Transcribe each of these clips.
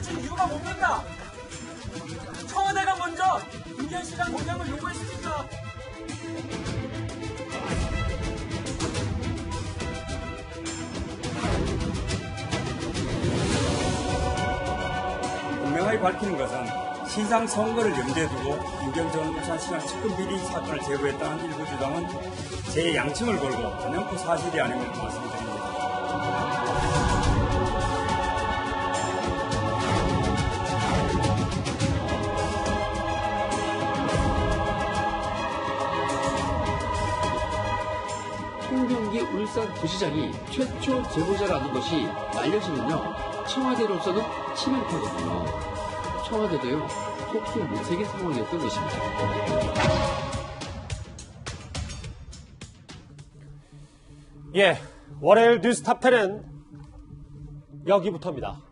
친 이유가 뭡니까? 청와대가 먼저 김기현 시장 공장을 요구했습니까? 분명하게 밝히는 것은 시장 선거를 염두에 두고 김기현 전 울산시장 측근 비리 사건을 제보했다는 일부 주장은 제 양심을 걸고 단연코 사실이 아님을 말씀드립니다. 송병기 울산부시장이 최초 제보자라는 것이 알려지면요, 청와대로서는 치명타거든요. 청와대도요, 속수 무색인 상황이었던 것입니다. 예, 월요일 뉴스탑10은 여기부터입니다.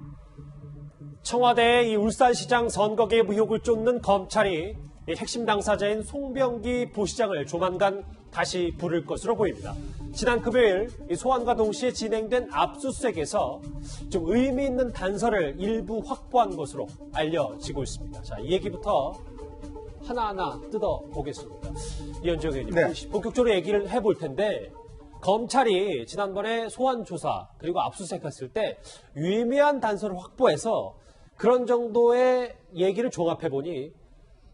청와대의 이 울산시장 선거 개입 의혹을 쫓는 검찰이 이 핵심 당사자인 송병기 부시장을 조만간 다시 부를 것으로 보입니다. 지난 금요일 이 소환과 동시에 진행된 압수수색에서 좀 의미 있는 단서를 일부 확보한 것으로 알려지고 있습니다. 자, 이 얘기부터 하나하나 뜯어보겠습니다. 이현정 의원님, 네. 본격적으로 얘기를 해볼 텐데, 검찰이 지난번에 소환 조사 그리고 압수수색했을 때 유의미한 단서를 확보해서 그런 정도의 얘기를 종합해보니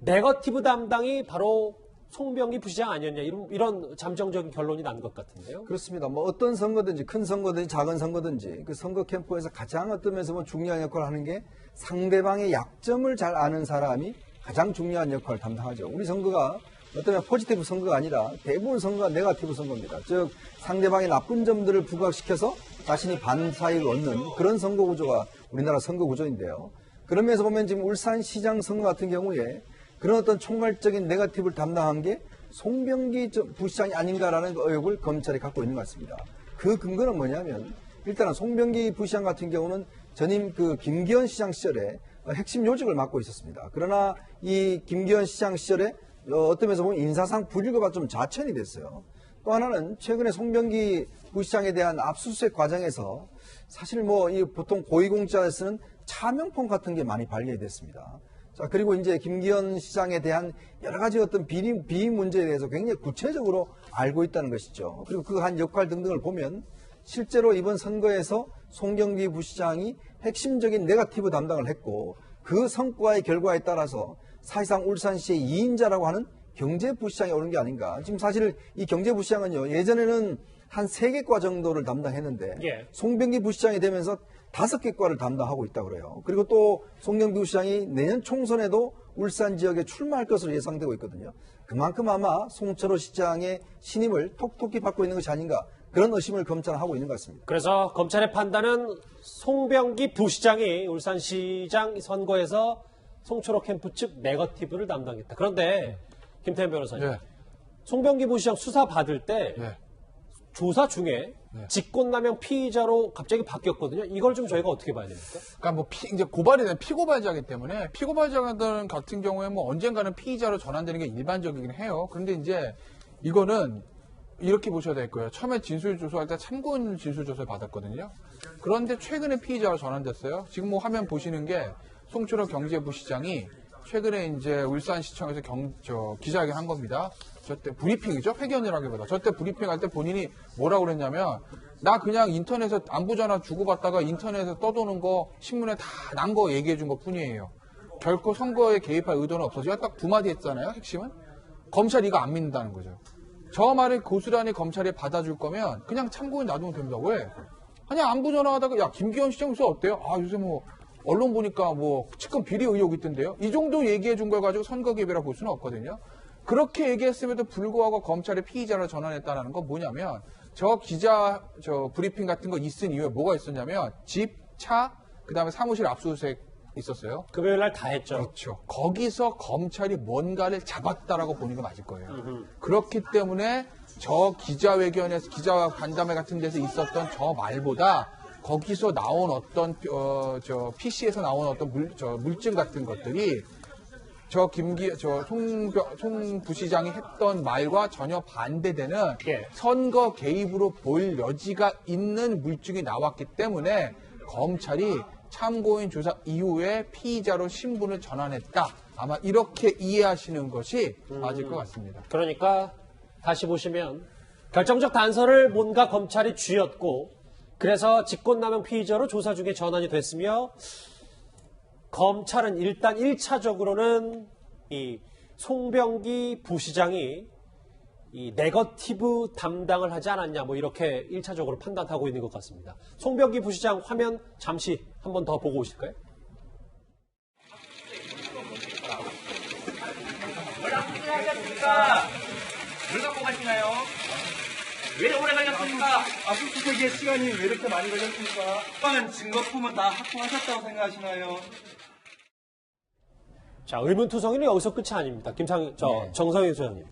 네거티브 담당이 바로 송병기 부시장 아니었냐, 이런 잠정적인 결론이 난 것 같은데요. 그렇습니다. 뭐 어떤 선거든지 큰 선거든지 작은 선거든지 그 선거 캠프에서 가장 어떤 면에서 뭐 중요한 역할을 하는 게 상대방의 약점을 잘 아는 사람이 가장 중요한 역할을 담당하죠. 우리 선거가 어떤 포지티브 선거가 아니라 대부분 선거가 네거티브 선거입니다. 즉 상대방의 나쁜 점들을 부각시켜서 자신이 반사익을 얻는 그런 선거 구조가 우리나라 선거 구조인데요. 그런 면에서 보면 지금 울산시장 선거 같은 경우에 그런 어떤 총괄적인 네거티브를 담당한 게 송병기 부시장이 아닌가라는 의혹을 검찰이 갖고 있는 것 같습니다. 그 근거는 뭐냐면 일단은 송병기 부시장 같은 경우는 전임 그 김기현 시장 시절에 핵심 요직을 맡고 있었습니다. 그러나 이 김기현 시장 시절에 어떤 면에서 보면 인사상 불일거가 좀 좌천이 됐어요. 또 하나는 최근에 송병기 부시장에 대한 압수수색 과정에서 사실 뭐 이 보통 고위공직자에서는 차명폰 같은 게 많이 발견이 됐습니다. 자, 그리고 이제 김기현 시장에 대한 여러 가지 어떤 비위 문제에 대해서 굉장히 구체적으로 알고 있다는 것이죠. 그리고 그 한 역할 등등을 보면 실제로 이번 선거에서 송병기 부시장이 핵심적인 네거티브 담당을 했고 그 성과의 결과에 따라서 사실상 울산시의 2인자라고 하는 경제부시장이 오는 게 아닌가. 지금 사실 이 경제부시장은요, 예전에는 한 3개 과 정도를 담당했는데 예. 송병기 부시장이 되면서 5개 과를 담당하고 있다고 그래요. 그리고 또 송병기 부시장이 내년 총선에도 울산 지역에 출마할 것으로 예상되고 있거든요. 그만큼 아마 송철호 시장의 신임을 톡톡히 받고 있는 것이 아닌가, 그런 의심을 검찰은 하고 있는 것 같습니다. 그래서 검찰의 판단은 송병기 부시장이 울산시장 선거에서 송철호 캠프 측 네거티브를 담당했다. 그런데 김태현 변호사님, 네. 송병기 부시장 수사 받을 때 네. 조사 중에 직권남용 피의자로 갑자기 바뀌었거든요. 이걸 좀 저희가 어떻게 봐야 됩니까? 그러니까 뭐 이제 고발이 된 피고발자이기 때문에 피고발자들 같은 경우에 뭐 언젠가는 피의자로 전환되는 게 일반적이긴 해요. 그런데 이제 이거는 이렇게 보셔야 될 거예요. 처음에 진술조사할 때 참고인 진술조사를 받았거든요. 그런데 최근에 피의자로 전환됐어요. 지금 뭐 화면 보시는 게 송철호 경제부시장이 최근에 이제 울산시청에서 기자회견 한 겁니다. 저때 브리핑이죠? 회견이라기보다. 저때 브리핑할 때 본인이 뭐라고 그랬냐면, 나 그냥 인터넷에서 안부전화 주고받다가 인터넷에서 떠도는 거 신문에 다 난 거 얘기해 준 것 뿐이에요. 결코 선거에 개입할 의도는 없어서 딱 2마디 했잖아요. 핵심은. 검찰이 이거 안 믿는다는 거죠. 저 말을 고스란히 검찰이 받아줄 거면 그냥 참고인 놔두면 됩니다. 왜? 그냥 안부전화 하다가 야 김기현 시장 요새 어때요? 아 요새 뭐 언론 보니까 뭐 측근 비리 의혹 있던데요. 이 정도 얘기해 준 걸 가지고 선거 개입이라고 볼 수는 없거든요. 그렇게 얘기했음에도 불구하고 검찰의 피의자로 전환했다는 건 뭐냐면 저 브리핑 같은 거 있은 이유에 뭐가 있었냐면 집, 차, 그다음에 사무실 압수수색 있었어요. 금요일 날 다 했죠. 그렇죠. 거기서 검찰이 뭔가를 잡았다라고 보는 게 맞을 거예요. 그렇기 때문에 저 기자회견에서 기자 간담회 같은 데서 있었던 저 말보다 거기서 나온 어떤 PC에서 나온 어떤 물증 같은 것들이 송 부시장이 했던 말과 전혀 반대되는 선거 개입으로 볼 여지가 있는 물증이 나왔기 때문에 검찰이 참고인 조사 이후에 피의자로 신분을 전환했다. 아마 이렇게 이해하시는 것이 맞을 것 같습니다. 그러니까 다시 보시면 결정적 단서를 뭔가 검찰이 쥐었고 그래서 직권남용 피의자로 조사 중에 전환이 됐으며 검찰은 일단 1차적으로는 이 송병기 부시장이 이 네거티브 담당을 하지 않았냐 뭐 이렇게 1차적으로 판단하고 있는 것 같습니다. 송병기 부시장 화면 잠시 한 번 더 보고 오실까요? 뭘 갖고 가시나요? 왜 오래 걸렸습니까? 압수수색에 시간이 왜 이렇게 많이 걸렸습니까? 빵은 증거품은 다 확보하셨다고 생각하시나요? 자, 의문투성이는 여기서 끝이 아닙니다. 정성희 소장님.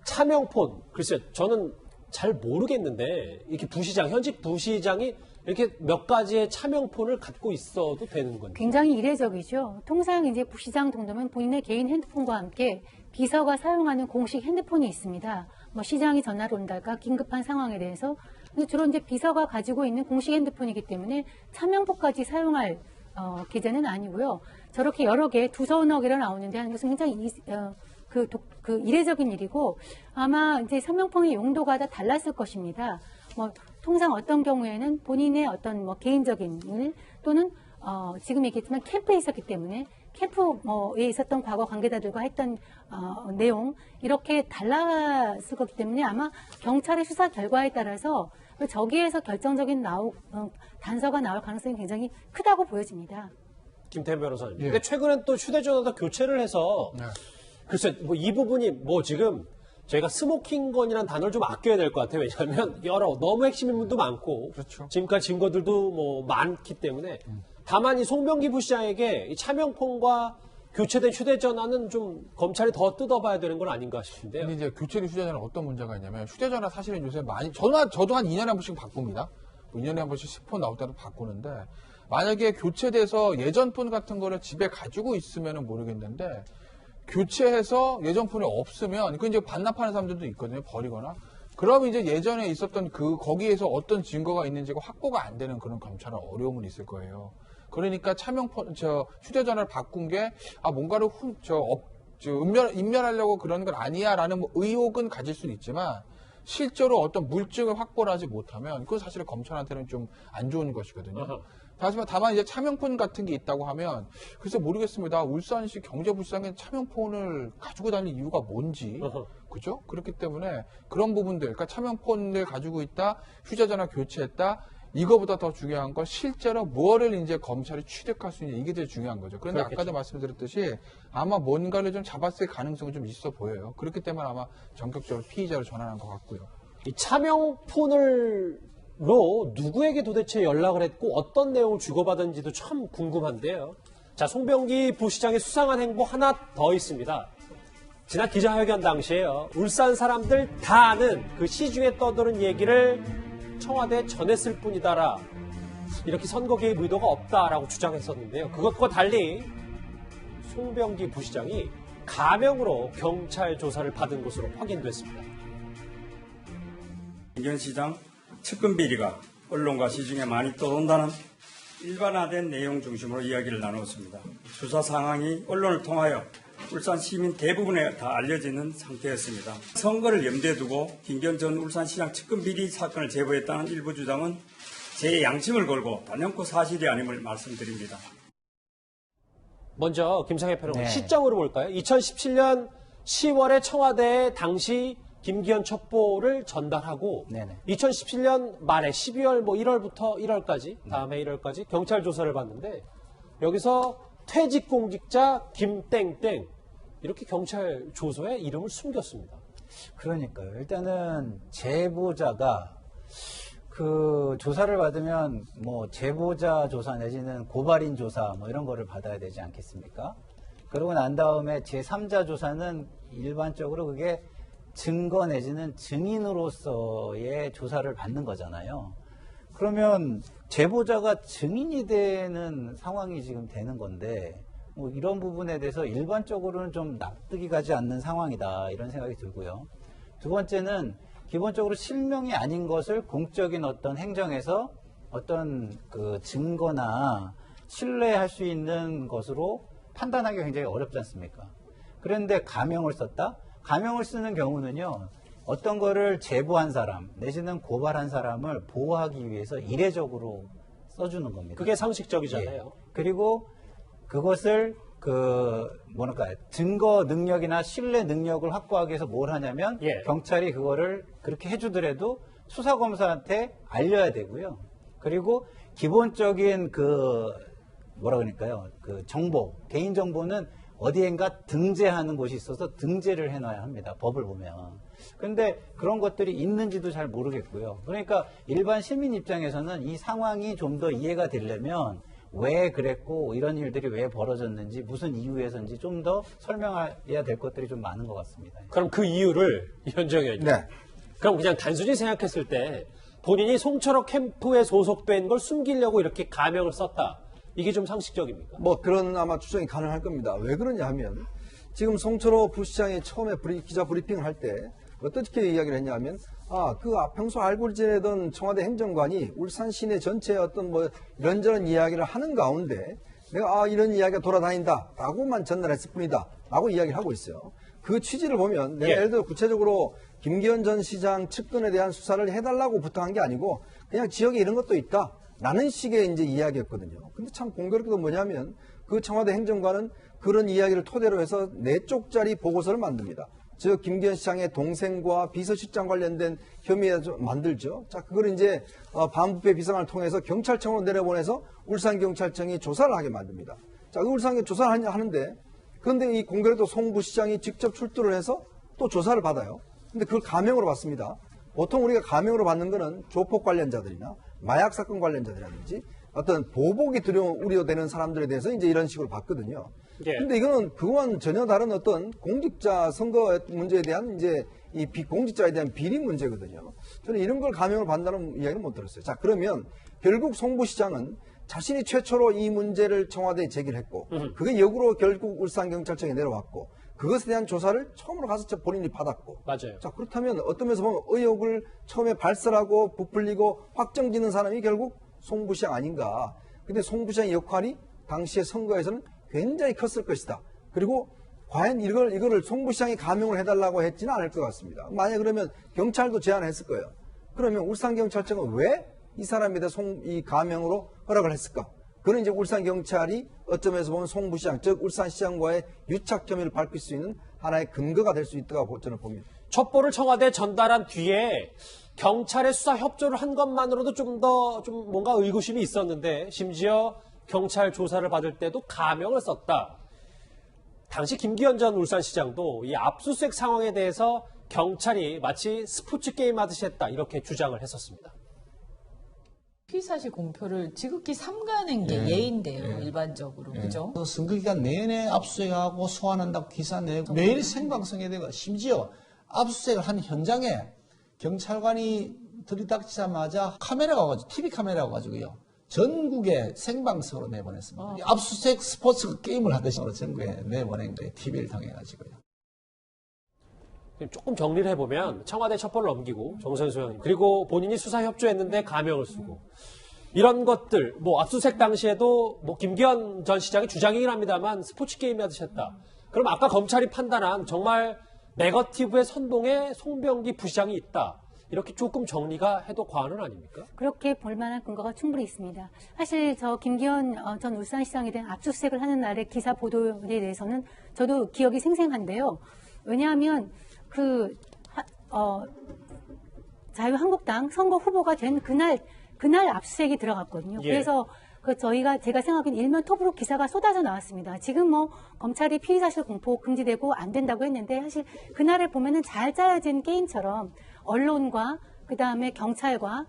차명폰, 글쎄, 저는 잘 모르겠는데, 이렇게 현직 부시장이 이렇게 몇 가지의 차명폰을 갖고 있어도 되는 건지. 굉장히 이례적이죠. 통상 이제 부시장 정도면 본인의 개인 핸드폰과 함께 비서가 사용하는 공식 핸드폰이 있습니다. 뭐 시장이 전화를 온달까 긴급한 상황에 대해서. 근데 주로 이제 비서가 가지고 있는 공식 핸드폰이기 때문에 차명폰까지 사용할 계좌는 아니고요. 저렇게 여러 개, 두서너 개로 나오는데 하는 것은 굉장히 이례적인 일이고 아마 이제 차명폰의 용도가 다 달랐을 것입니다. 뭐 통상 어떤 경우에는 본인의 어떤 뭐 개인적인 일 또는 지금 얘기했지만 캠프에 있었기 때문에 캠프에 있었던 과거 관계자들과 했던 내용 이렇게 달랐을 거기 때문에 아마 경찰의 수사 결과에 따라서 저기에서 결정적인 단서가 나올 가능성이 굉장히 크다고 보여집니다. 김태현 변호사님. 예. 근데 최근엔 또 휴대전화도 교체를 해서 글쎄 뭐 이 부분이 뭐 지금 저희가 스모킹건이라는 단어를 좀 아껴야 될 것 같아요. 왜냐하면 너무 핵심 인물도 많고 그렇죠. 지금까지 증거들도 뭐 많기 때문에 다만 이 송병기 부시장에게 이 차명폰과 교체된 휴대전화는 좀 검찰이 더 뜯어봐야 되는 건 아닌가 싶은데요. 근데 이제 교체된 휴대전화 어떤 문제가 있냐면 휴대전화 사실은 요새 많이 저도 한 2년에 한 번씩 바꿉니다. 2년에 한 번씩 10폰 나올 때도 바꾸는데 만약에 교체돼서 예전 폰 같은 거를 집에 가지고 있으면은 모르겠는데 교체해서 예전 폰이 없으면 그 이제 반납하는 사람들도 있거든요. 버리거나. 그럼 이제 예전에 있었던 거기에서 어떤 증거가 있는지가 확보가 안 되는 그런 검찰은 어려움은 있을 거예요. 그러니까 차명폰 휴대전화를 바꾼 게 뭔가를 인멸하려고 그러는 건 아니야라는 뭐 의혹은 가질 수는 있지만 실제로 어떤 물증을 확보를 하지 못하면 그건 사실 검찰한테는 좀 안 좋은 것이거든요. 다만 이제 차명폰 같은 게 있다고 하면 글쎄 모르겠습니다. 울산시 경제부시장에 차명폰을 가지고 다닐 이유가 뭔지 그죠? 그렇기 때문에 그런 부분들 그러니까 차명폰을 가지고 있다 휴대전화 교체했다 이거보다 더 중요한 건 실제로 뭐를 이제 검찰이 취득할 수 있냐 이게 제일 중요한 거죠. 그런데 그렇겠죠. 아까도 말씀드렸듯이 아마 뭔가를 좀 잡았을 가능성이 좀 있어 보여요. 그렇기 때문에 아마 전격적으로 피의자로 전환한 것 같고요. 이 차명폰으로 누구에게 도대체 연락을 했고 어떤 내용을 주고받은지도 참 궁금한데요. 자, 송병기 부시장의 수상한 행보 하나 더 있습니다. 지난 기자회견 당시에요. 울산 사람들 다 아는 그 시중에 떠도는 얘기를 청와대에 전했을 뿐이다라 이렇게 선거 개입 의도가 없다라고 주장했었는데요. 그것과 달리 송병기 부시장이 가명으로 경찰 조사를 받은 것으로 확인됐습니다. 김경시장 측근 비리가 언론과 시중에 많이 떠돈다는 일반화된 내용 중심으로 이야기를 나누었습니다. 수사 상황이 언론을 통하여 울산 시민 대부분에 다 알려지는 상태였습니다. 선거를 염두에 두고 김기현 전 울산시장 측근 비리 사건을 제보했다는 일부 주장은 제 양심을 걸고 단연코 사실이 아님을 말씀드립니다. 먼저 김상혜 평론가 시점으로 볼까요? 2017년 10월에 청와대에 당시 김기현 첩보를 전달하고 2017년 말에 12월 뭐 1월부터 1월까지 다음해 1월까지 경찰 조사를 받는데 여기서 퇴직 공직자 김땡땡 이렇게 경찰 조서에 이름을 숨겼습니다. 그러니까요. 일단은 제보자가 그 조사를 받으면 뭐 제보자 조사 내지는 고발인 조사 뭐 이런 거를 받아야 되지 않겠습니까? 그러고 난 다음에 제3자 조사는 일반적으로 그게 증거 내지는 증인으로서의 조사를 받는 거잖아요. 그러면 제보자가 증인이 되는 상황이 지금 되는 건데 뭐 이런 부분에 대해서 일반적으로는 좀 납득이 가지 않는 상황이다 이런 생각이 들고요. 두 번째는 기본적으로 실명이 아닌 것을 공적인 어떤 행정에서 어떤 그 증거나 신뢰할 수 있는 것으로 판단하기가 굉장히 어렵지 않습니까? 그런데 가명을 썼다? 가명을 쓰는 경우는요, 어떤 거를 제보한 사람, 내지는 고발한 사람을 보호하기 위해서 이례적으로 써주는 겁니다. 그게 상식적이잖아요. 예. 그리고 그것을 증거 능력이나 신뢰 능력을 확보하기 위해서 뭘 하냐면, 예. 경찰이 그거를 그렇게 해주더라도 수사검사한테 알려야 되고요. 그리고 기본적인 그 정보, 개인정보는 어디엔가 등재하는 곳이 있어서 등재를 해놔야 합니다. 법을 보면. 근데 그런 것들이 있는지도 잘 모르겠고요. 그러니까 일반 시민 입장에서는 이 상황이 좀 더 이해가 되려면 왜 그랬고 이런 일들이 왜 벌어졌는지 무슨 이유에서인지 좀 더 설명해야 될 것들이 좀 많은 것 같습니다. 그럼 그 이유를 이현정 의원님. 네. 그럼 그냥 단순히 생각했을 때 본인이 송철호 캠프에 소속된 걸 숨기려고 이렇게 가명을 썼다. 이게 좀 상식적입니까? 뭐 그런 아마 추정이 가능할 겁니다. 왜 그러냐 하면 지금 송철호 부시장이 처음에 기자 브리핑을 할 때 어떻게 이야기를 했냐면 평소 알고 지내던 청와대 행정관이 울산 시내 전체에 어떤 뭐 이런저런 이야기를 하는 가운데 내가 이런 이야기가 돌아다닌다 라고만 전달했을 뿐이다 라고 이야기를 하고 있어요. 그 취지를 보면 내가 예를 들어 구체적으로 김기현 전 시장 측근에 대한 수사를 해달라고 부탁한 게 아니고 그냥 지역에 이런 것도 있다 라는 식의 이제 이야기였거든요. 근데 참 공교롭게도 뭐냐면 그 청와대 행정관은 그런 이야기를 토대로 해서 4쪽짜리 보고서를 만듭니다. 즉 김기현 시장의 동생과 비서실장 관련된 혐의에 만들죠. 자, 그걸 이제 반부패 비서관을 통해서 경찰청으로 내려보내서 울산경찰청이 조사를 하게 만듭니다. 자, 그 울산경 조사를 하는데 그런데 이 공교롭게도 송 부시장이 직접 출두를 해서 또 조사를 받아요. 근데 그걸 가명으로 받습니다. 보통 우리가 가명으로 받는 거는 조폭 관련자들이나 마약 사건 관련자들이라든지 어떤 보복이 우려되는 사람들에 대해서 이제 이런 식으로 받거든요. 예. 근데 이거는 그거와는 전혀 다른 어떤 공직자 선거 문제에 대한 이제 이 공직자에 대한 비리 문제거든요. 저는 이런 걸 가명으로 받는다는 이야기는 못 들었어요. 자, 그러면 결국 송 부시장은 자신이 최초로 이 문제를 청와대에 제기를 했고 그게 역으로 결국 울산경찰청에 내려왔고 그것에 대한 조사를 처음으로 가서 본인이 받았고. 맞아요. 자, 그렇다면 어떤 면에서 보면 의혹을 처음에 발설하고 부풀리고 확정짓는 사람이 결국 송 부시장 아닌가. 근데 송 부시장의 역할이 당시의 선거에서는 굉장히 컸을 것이다. 그리고 과연 이거를 송 부시장이 가명을 해달라고 했지는 않을 것 같습니다. 만약 그러면 경찰도 제안했을 거예요. 그러면 울산경찰청은 왜 이 사람에 대해 이 가명으로 허락을 했을까? 그는 이제 울산경찰이 어쩌면서 보면 송 부시장, 즉 울산시장과의 유착 혐의를 밝힐 수 있는 하나의 근거가 될 수 있다고 저는 봅니다. 첩보를 청와대에 전달한 뒤에 경찰의 수사 협조를 한 것만으로도 좀 뭔가 의구심이 있었는데 심지어 경찰 조사를 받을 때도 가명을 썼다. 당시 김기현 전 울산시장도 이 압수수색 상황에 대해서 경찰이 마치 스포츠 게임 하듯이 했다 이렇게 주장을 했었습니다. 피의사실 공표를 지극히 삼가는 게 예인데요, 일반적으로. 그죠? 선거 기간 내내 압수수색하고 소환한다고 기사 내고 매일 생방송에 되고 심지어 압수수색을 한 현장에 경찰관이 들이닥치자마자 카메라가 와가지고 TV 카메라가 와가지고요. 전국에 생방송으로 내보냈습니다. 압수수색 스포츠 게임을 하듯이 전국에 내보낸 거예요. TV를 통해가지고요. 조금 정리를 해보면 청와대 첩보를 넘기고 정선수 의원님 그리고 본인이 수사 협조했는데 가명을 쓰고 이런 것들 압수수색 당시에도 김기현 전 시장의 주장이긴 합니다만 스포츠 게임이 하듯이 했다. 그럼 아까 검찰이 판단한 정말 네거티브의 선동에 송병기 부시장이 있다. 이렇게 조금 정리가 해도 과언은 아닙니까? 그렇게 볼 만한 근거가 충분히 있습니다. 사실 저 김기현 전 울산시장에 대한 압수수색을 하는 날의 기사 보도에 대해서는 저도 기억이 생생한데요. 왜냐하면 자유한국당 선거 후보가 된 그날 압수수색이 들어갔거든요. 예. 그래서 제가 생각하기엔 일면 톱으로 기사가 쏟아져 나왔습니다. 지금 검찰이 피의사실 공포 금지되고 안 된다고 했는데 사실 그날을 보면은 잘 짜여진 게임처럼 언론과 그 다음에 경찰과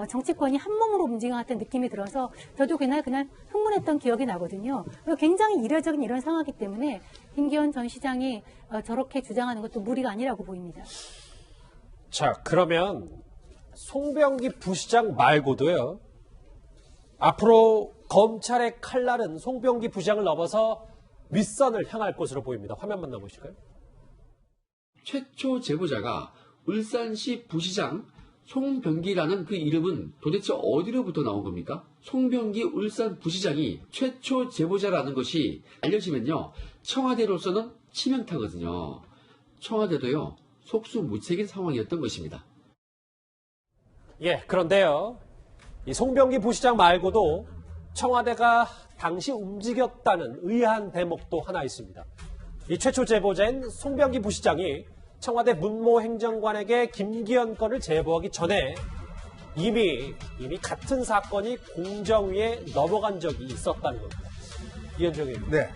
정치권이 한 몸으로 움직인 것 같은 느낌이 들어서 저도 그날 흥분했던 기억이 나거든요. 그리고 굉장히 이례적인 이런 상황이기 때문에 김기현 전 시장이 저렇게 주장하는 것도 무리가 아니라고 보입니다. 자, 그러면 송병기 부시장 말고도요. 앞으로 검찰의 칼날은 송병기 부시장을 넘어서 윗선을 향할 것으로 보입니다. 화면 만나보실까요? 최초 제보자가 울산시 부시장 송병기라는 그 이름은 도대체 어디로부터 나온 겁니까? 송병기 울산 부시장이 최초 제보자라는 것이 알려지면요, 청와대로서는 치명타거든요. 청와대도요, 속수무책인 상황이었던 것입니다. 예, 그런데요, 이 송병기 부시장 말고도 청와대가 당시 움직였다는 의아한 대목도 하나 있습니다. 이 최초 제보자인 송병기 부시장이 청와대 문모 행정관에게 김기현 건을 제보하기 전에 이미 같은 사건이 공정위에 넘어간 적이 있었다는 겁니다. 이현정 의원. 네.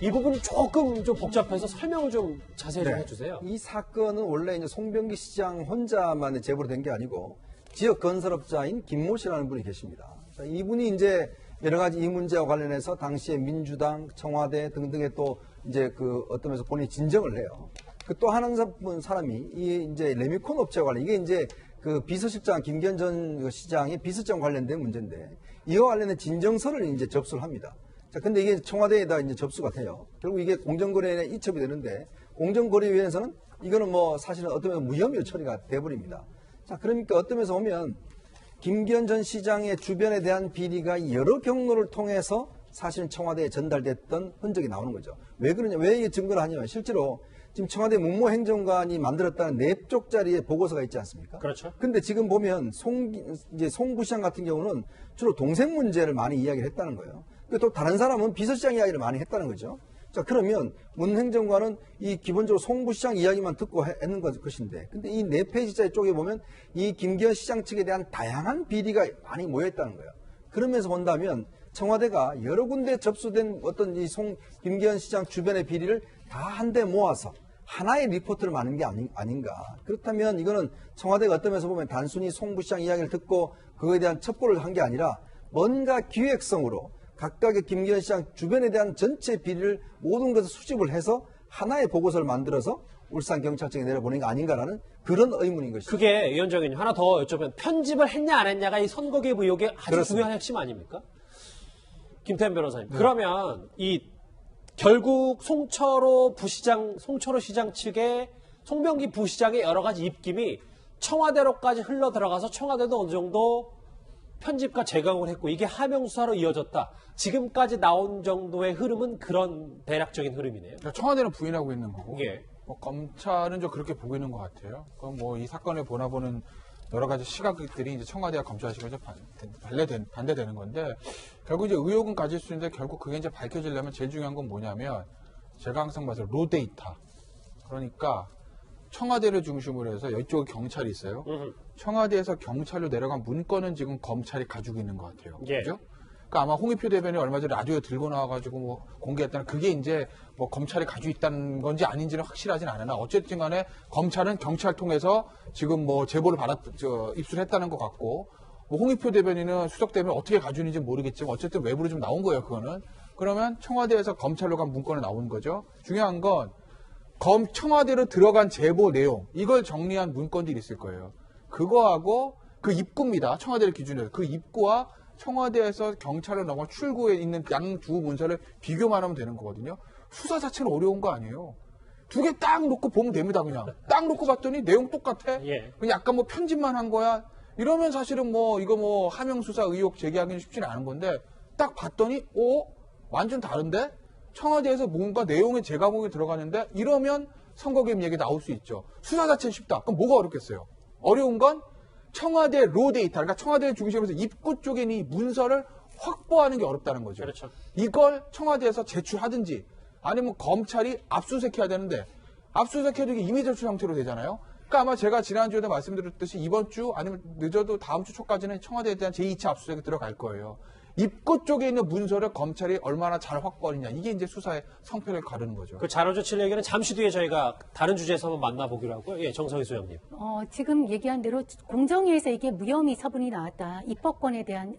이 부분이 조금 좀 복잡해서 설명을 좀 자세히 좀 네. 해주세요. 이 사건은 원래 이제 송병기 시장 혼자만의 제보로 된 게 아니고 지역 건설업자인 김모 씨라는 분이 계십니다. 자, 이분이 이제 여러 가지 이 문제와 관련해서 당시에 민주당, 청와대 등등의 또 이제 그 어떤 면에서 본인이 진정을 해요. 그 또 한 사람이 이 이제 레미콘 업체와 관련, 이게 이제 그 비서실장 김기현 전 시장의 비서장 관련된 문제인데 이와 관련된 진정서를 이제 접수를 합니다. 자, 근데 이게 청와대에다 이제 접수가 돼요. 결국 이게 공정거래위원회에 이첩이 되는데 공정거래위원회에서는 이거는 뭐 사실은 어떤 면에서 무혐의 처리가 돼버립니다. 자, 그러니까 어떤 면에서 보면 김기현 전 시장의 주변에 대한 비리가 여러 경로를 통해서 사실은 청와대에 전달됐던 흔적이 나오는 거죠. 왜 그러냐, 왜 이게 증거를 하냐면 실제로 지금 청와대 문모 행정관이 만들었다는 4쪽짜리의 보고서가 있지 않습니까? 그렇죠. 근데 지금 보면 송 부시장 같은 경우는 주로 동생 문제를 많이 이야기를 했다는 거예요. 또 다른 사람은 비서실장 이야기를 많이 했다는 거죠. 자, 그러면 문 행정관은 이 기본적으로 송 부시장 이야기만 듣고 했는 것인데, 근데 이 4페이지짜리 쪽에 보면 이 김기현 시장 측에 대한 다양한 비리가 많이 모여있다는 거예요. 그러면서 본다면 청와대가 여러 군데 접수된 어떤 이 김기현 시장 주변의 비리를 다 한데 모아서 하나의 리포트를 만든 게 아닌가. 그렇다면 이거는 청와대가 어떤 면에서 보면 단순히 송 부시장 이야기를 듣고 그거에 대한 첩보를 한 게 아니라 뭔가 기획성으로 각각의 김기현 시장 주변에 대한 전체 비리를 모든 것을 수집을 해서 하나의 보고서를 만들어서 울산경찰청에 내려보낸 게 아닌가라는 그런 의문인 것이죠. 그게 이현정 의원님 하나 더 여쭤보면 편집을 했냐 안 했냐가 이 선거개입 의혹의 아주 그렇습니다. 중요한 핵심 아닙니까? 김태현 변호사님. 네. 그러면 이 결국 송철호 시장 측의 송병기 부시장의 여러 가지 입김이 청와대로까지 흘러 들어가서 청와대도 어느 정도 편집과 재강을 했고 이게 하명 수사로 이어졌다. 지금까지 나온 정도의 흐름은 그런 대략적인 흐름이네요. 청와대는 부인하고 있는 거고, 예. 뭐 검찰은 좀 그렇게 보고 있는 것 같아요. 그럼 뭐 이 사건을 보는 여러 가지 시각들이 이제 청와대와 검찰 시각에 반대되는 건데, 결국 이제 의혹은 가질 수 있는데 결국 그게 이제 밝혀지려면 제일 중요한 건 뭐냐면, 제가 항상 봐서 로데이터. 그러니까 청와대를 중심으로 해서 이쪽에 경찰이 있어요. 청와대에서 경찰로 내려간 문건은 지금 검찰이 가지고 있는 것 같아요. 예. 그죠? 그러니까 아마 홍익표 대변인이 얼마 전에 라디오에 들고 나와가지고 뭐 공개했다는, 그게 이제 뭐 검찰이 가지고 있다는 건지 아닌지는 확실하진 않으나 어쨌든 간에 검찰은 경찰 통해서 지금 뭐 제보를 입수했다는 것 같고, 뭐 홍익표 대변인은 수석 대변인 어떻게 가지고 있는지 모르겠지만 어쨌든 외부로 좀 나온 거예요, 그거는. 그러면 청와대에서 검찰로 간 문건이 나온 거죠. 중요한 건 청와대로 들어간 제보 내용, 이걸 정리한 문건들이 있을 거예요. 그거하고 그 입구입니다. 청와대를 기준으로. 그 입구와 청와대에서 경찰로 넘어 출구에 있는 양 두 문서를 비교만 하면 되는 거거든요. 수사 자체는 어려운 거 아니에요. 두 개 딱 놓고 보면 됩니다, 그냥. 딱 놓고 봤더니 내용 똑같아. 예. 그냥 약간 뭐 편집만 한 거야. 이러면 사실은 뭐 이거 뭐 하명 수사 의혹 제기하기는 쉽지는 않은 건데, 딱 봤더니 완전 다른데? 청와대에서 뭔가 내용의 재가공이 들어가는데, 이러면 선거개입 얘기 나올 수 있죠. 수사 자체는 쉽다. 그럼 뭐가 어렵겠어요? 어려운 건 청와대 로데이터, 그러니까 청와대를 중심으로 해서 입구 쪽에 있는 이 문서를 확보하는 게 어렵다는 거죠. 그렇죠. 이걸 청와대에서 제출하든지 아니면 검찰이 압수수색해야 되는데, 압수수색해도 이게 임의 제출 형태로 되잖아요. 그러니까 아마 제가 지난주에도 말씀드렸듯이 이번 주 아니면 늦어도 다음 주 초까지는 청와대에 대한 제2차 압수수색이 들어갈 거예요. 입구 쪽에 있는 문서를 검찰이 얼마나 잘 확보하느냐, 이게 이제 수사의 성패를 가르는 거죠. 그 자료 조칠 얘기는 잠시 뒤에 저희가 다른 주제에서 한번 만나보기로 하고요. 예, 정성희 소장님. 지금 얘기한 대로 공정위에서 이게 무혐의 처분이 나왔다, 입법권에 대한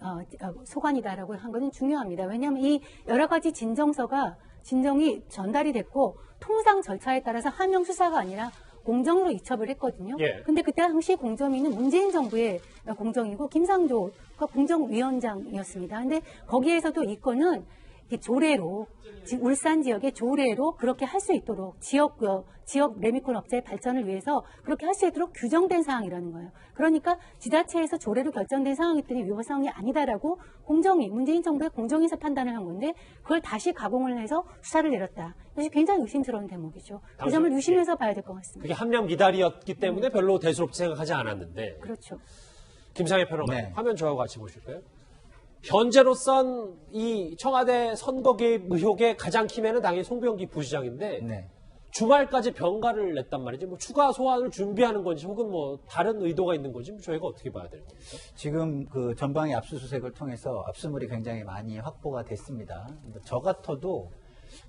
소관이다라고 한 것은 중요합니다. 왜냐하면 이 여러 가지 진정이 전달이 됐고 통상 절차에 따라서 하명 수사가 아니라 공정으로 이첩을 했거든요. 예. 근데 그때 당시 공정위는 문재인 정부의 공정이고 김상조가 공정위원장이었습니다. 근데 거기에서도 이 건은 이렇게 조례로 울산 지역의 조례로 그렇게 할 수 있도록 지역 레미콘 업체의 발전을 위해서 그렇게 할 수 있도록 규정된 사항이라는 거예요. 그러니까 지자체에서 조례로 결정된 상황이더니 위법 사항이 아니다라고 문재인 정부의 공정위에서 판단을 한 건데 그걸 다시 가공을 해서 수사를 내렸다. 이것이 굉장히 의심스러운 대목이죠. 그 점을 유심해서 봐야 될 것 같습니다. 그게 함량 미달이었기 때문에 별로 대수롭게 생각하지 않았는데. 그렇죠. 김상혜 평론가 화면 저하고 같이 보실까요? 현재로선 이 청와대 선거 개입 의혹의 가장 키맨은 당연히 송병기 부시장인데 주말까지 병가를 냈단 말이지. 뭐 추가 소환을 준비하는 건지 혹은 뭐 다른 의도가 있는 건지 저희가 어떻게 봐야 될까요? 지금 그 전방위 압수수색을 통해서 압수물이 굉장히 많이 확보가 됐습니다. 저 같아도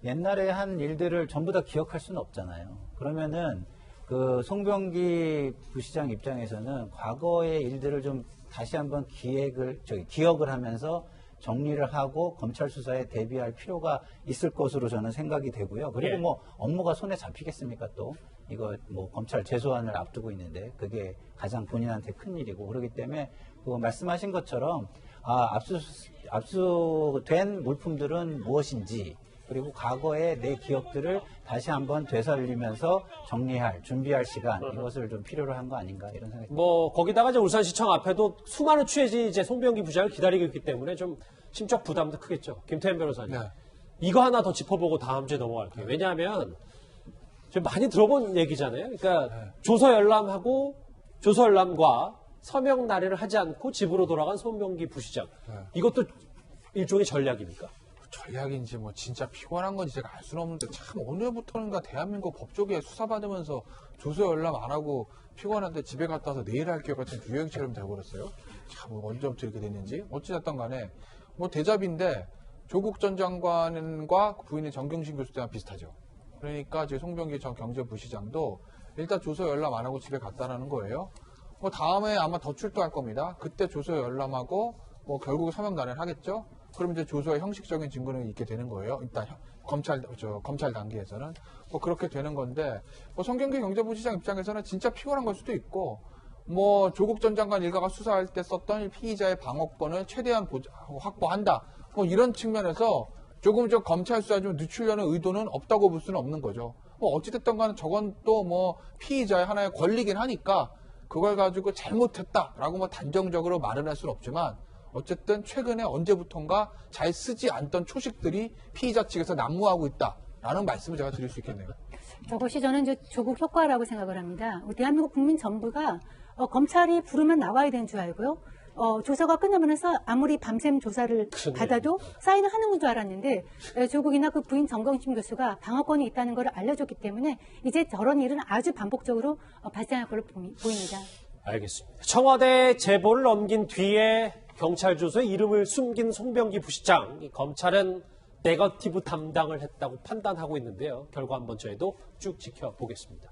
옛날에 한 일들을 전부 다 기억할 수는 없잖아요. 그러면은 그 송병기 부시장 입장에서는 과거의 일들을 좀 다시 한번 기억을 하면서 정리를 하고 검찰 수사에 대비할 필요가 있을 것으로 저는 생각이 되고요. 그리고 뭐 업무가 손에 잡히겠습니까 또. 이거 뭐 검찰 재소환을 앞두고 있는데 그게 가장 본인한테 큰 일이고 그렇기 때문에 그 말씀하신 것처럼 압수된 물품들은 무엇인지 그리고 과거의 내 기억들을 다시 한번 되살리면서 준비할 시간 이것을 좀 필요로 한 거 아닌가 이런 생각이 듭니다. 뭐 거기다가 이제 울산시청 앞에도 수많은 취재진이 이제 송병기 부장을 기다리고 있기 때문에 좀 심적 부담도 크겠죠. 김태현 변호사님. 이거 하나 더 짚어보고 다음 주에 넘어갈게요. 왜냐하면 좀 많이 들어본 얘기잖아요. 그러니까 조서열람과 서명 날인을 하지 않고 집으로 돌아간 송병기 부시장. 이것도 일종의 전략입니까? 전략인지 뭐 진짜 피곤한 건지 제가 알 수는 없는데 참 오늘부터는가 대한민국 법조계에 수사받으면서 조서 열람 안 하고 피곤한데 집에 갔다 와서 내일 할게요 같은 유행처럼 돼버렸어요. 참 언제부터 이렇게 됐는지. 어찌됐든 간에 뭐 대잡인데 조국 전 장관과 부인의 정경심 교수 때랑 비슷하죠. 그러니까 지금 송병기 전 경제부시장도 일단 조서 열람 안 하고 집에 갔다라는 거예요. 뭐 다음에 아마 더 출두할 겁니다. 그때 조서 열람하고 뭐 결국 서명 날인을 하겠죠. 그럼 이제 조서의 형식적인 증거는 있게 되는 거예요. 일단 검찰 단계에서는 뭐 그렇게 되는 건데 뭐 송병기 경제부시장 입장에서는 진짜 피곤한 걸 수도 있고 뭐 조국 전 장관 일가가 수사할 때 썼던 피의자의 방어권을 최대한 확보한다. 뭐 이런 측면에서 조금 검찰 수사에 좀 늦추려는 의도는 없다고 볼 수는 없는 거죠. 뭐 어찌됐든 간에 저건 또 뭐 피의자의 하나의 권리긴 하니까 그걸 가지고 잘못했다라고 뭐 단정적으로 말은 할 수는 없지만 어쨌든 최근에 언제부턴가 잘 쓰지 않던 초식들이 피의자 측에서 난무하고 있다라는 말씀을 제가 드릴 수 있겠네요. 저것이 저는 이제 조국 효과라고 생각을 합니다. 대한민국 국민 전부가 검찰이 부르면 나와야 되는 줄 알고요. 조사가 끝나면서 아무리 밤샘 조사를 받아도 사인을 하는 줄 알았는데 조국이나 그 부인 정경심 교수가 방어권이 있다는 걸 알려줬기 때문에 이제 저런 일은 아주 반복적으로 발생할 걸로 보입니다. 알겠습니다. 청와대 제보를 넘긴 뒤에 경찰 조서에 이름을 숨긴 송병기 부시장, 검찰은 네거티브 담당을 했다고 판단하고 있는데요. 결과 한번 저희도 쭉 지켜보겠습니다.